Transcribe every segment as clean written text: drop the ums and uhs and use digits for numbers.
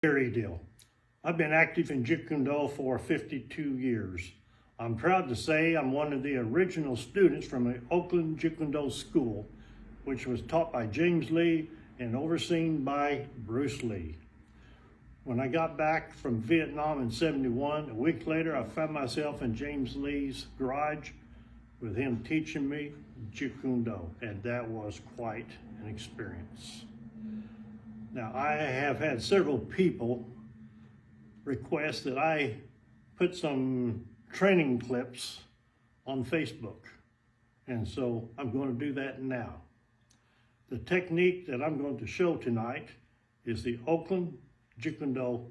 Dill. I've been active in Jeet for 52 years. I'm proud to say I'm one of the original students from the Oakland JKD school, which was taught by James Lee and overseen by Bruce Lee. When I got back from Vietnam in '71, a week later I found myself in James Lee's garage with him teaching me Jeet, and that was quite an experience. Now, I have had several people request that I put some training clips on Facebook, and so I'm going to do that now. The technique that I'm going to show tonight is the Oakland JKD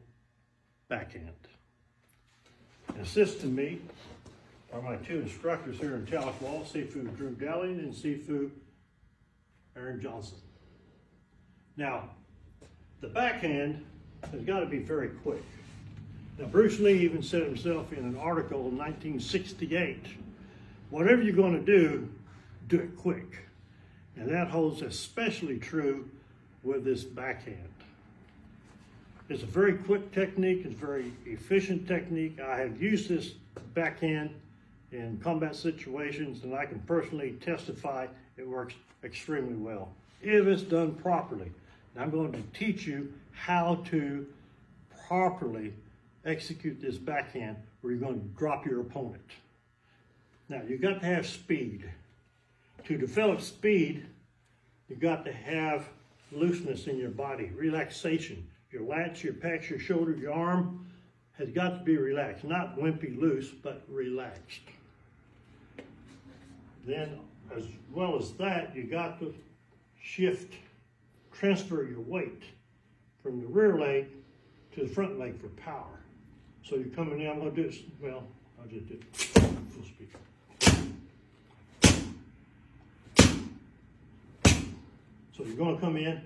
backhand. Assisting me are my two instructors here in Tahlequah, Sifu Drew Delling and Sifu Aaron Johnson. Now, the backhand has got to be very quick. Now, Bruce Lee even said himself in an article in 1968, whatever you're going to do it quick. And that holds especially true with this backhand. It's a very quick technique, it's a very efficient technique. I have used this backhand in combat situations, and I can personally testify it works extremely well if it's done properly. And I'm going to teach you how to properly execute this backhand where you're going to drop your opponent. Now, you've got to have speed. To develop speed, you've got to have looseness in your body, relaxation. Your lats, your pecs, your shoulder, your arm has got to be relaxed. Not wimpy loose, but relaxed. Then, as well as that, you got to transfer your weight from the rear leg to the front leg for power. So you're coming in, I'm going to do this, well, I'll just do it full speed. So you're going to come in,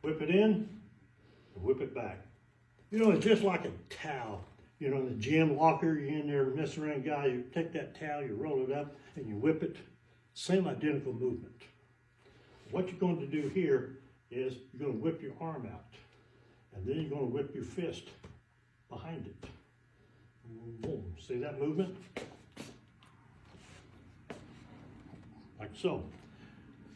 whip it in, and whip it back. You know, it's just like a towel. You know, in the gym locker, you're in there messing around, guys, you take that towel, you roll it up, and you whip it. Same identical movement. What you're going to do here is you're going to whip your arm out, and then you're going to whip your fist behind it. Boom, boom. See that movement? Like so.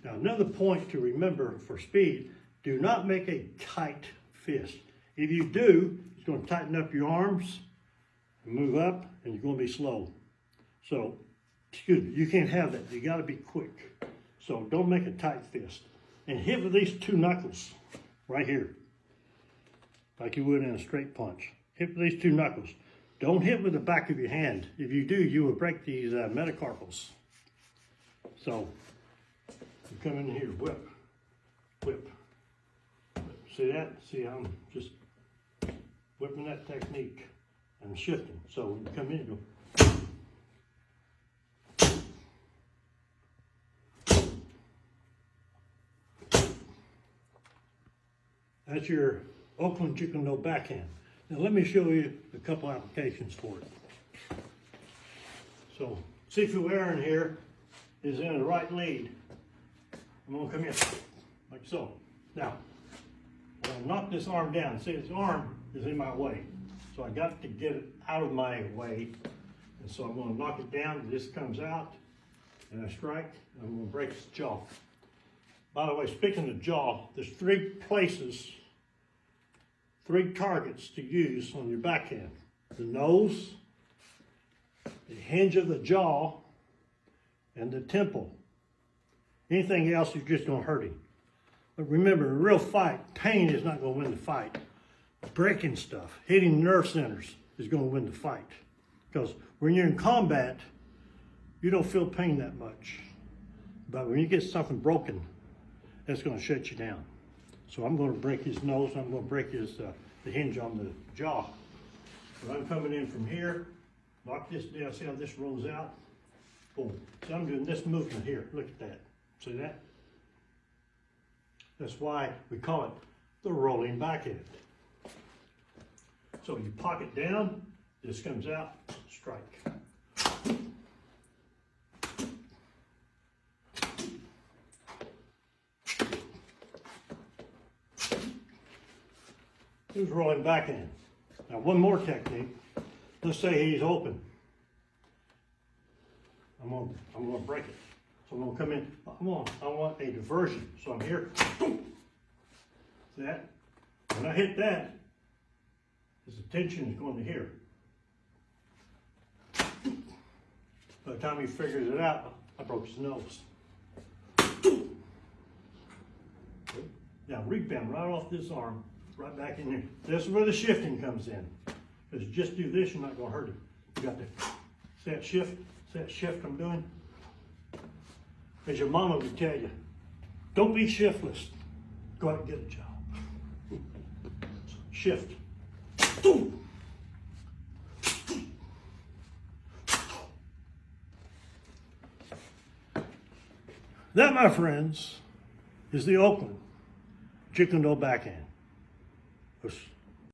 Now, another point to remember for speed, do not make a tight fist. If you do, it's going to tighten up your arms, move up, and you're going to be slow. So, excuse me, you can't have that. You got to be quick. So don't make a tight fist. And hit with these two knuckles right here, like you would in a straight punch. Hit with these two knuckles. Don't hit with the back of your hand. If you do, you will break these metacarpals. So you come in here, whip, whip, whip. See that? See how I'm just whipping that technique and shifting. So when you come in, you go. That's your Oakland JKD backhand. Now let me show you a couple applications for it. So Sifu Aaron here is in the right lead. I'm going to come in like so. Now, I'm going to knock this arm down. See, this arm is in my way. So I got to get it out of my way. And so I'm going to knock it down. This comes out and I strike. And I'm going to break his jaw. By the way, speaking of jaw, there's three targets to use on your backhand. The nose, the hinge of the jaw, and the temple. Anything else, you're just going to hurt him. But remember, in a real fight, pain is not going to win the fight. Breaking stuff, hitting nerve centers is going to win the fight. Because when you're in combat, you don't feel pain that much. But when you get something broken, that's going to shut you down. So I'm going to break his nose, I'm going to break his the hinge on the jaw. So I'm coming in from here, knock this down, see how this rolls out? Boom. So I'm doing this movement here, look at that. See that? That's why we call it the rolling backhand. So you pocket down, this comes out, strike. Who's rolling backhand? Now one more technique. Let's say he's open. I'm gonna break it. So I'm gonna come in. I want a diversion. So I'm here. See that? When I hit that, his attention is going to here. By the time he figures it out, I broke his nose. Now rebound right off this arm, right back in here. This is where the shifting comes in. Because just do this, you're not going to hurt him. You got to see that shift? See that shift I'm doing? As your mama would tell you, don't be shiftless. Go out and get a job. Shift. That, my friends, is the Oakland JKD backhand.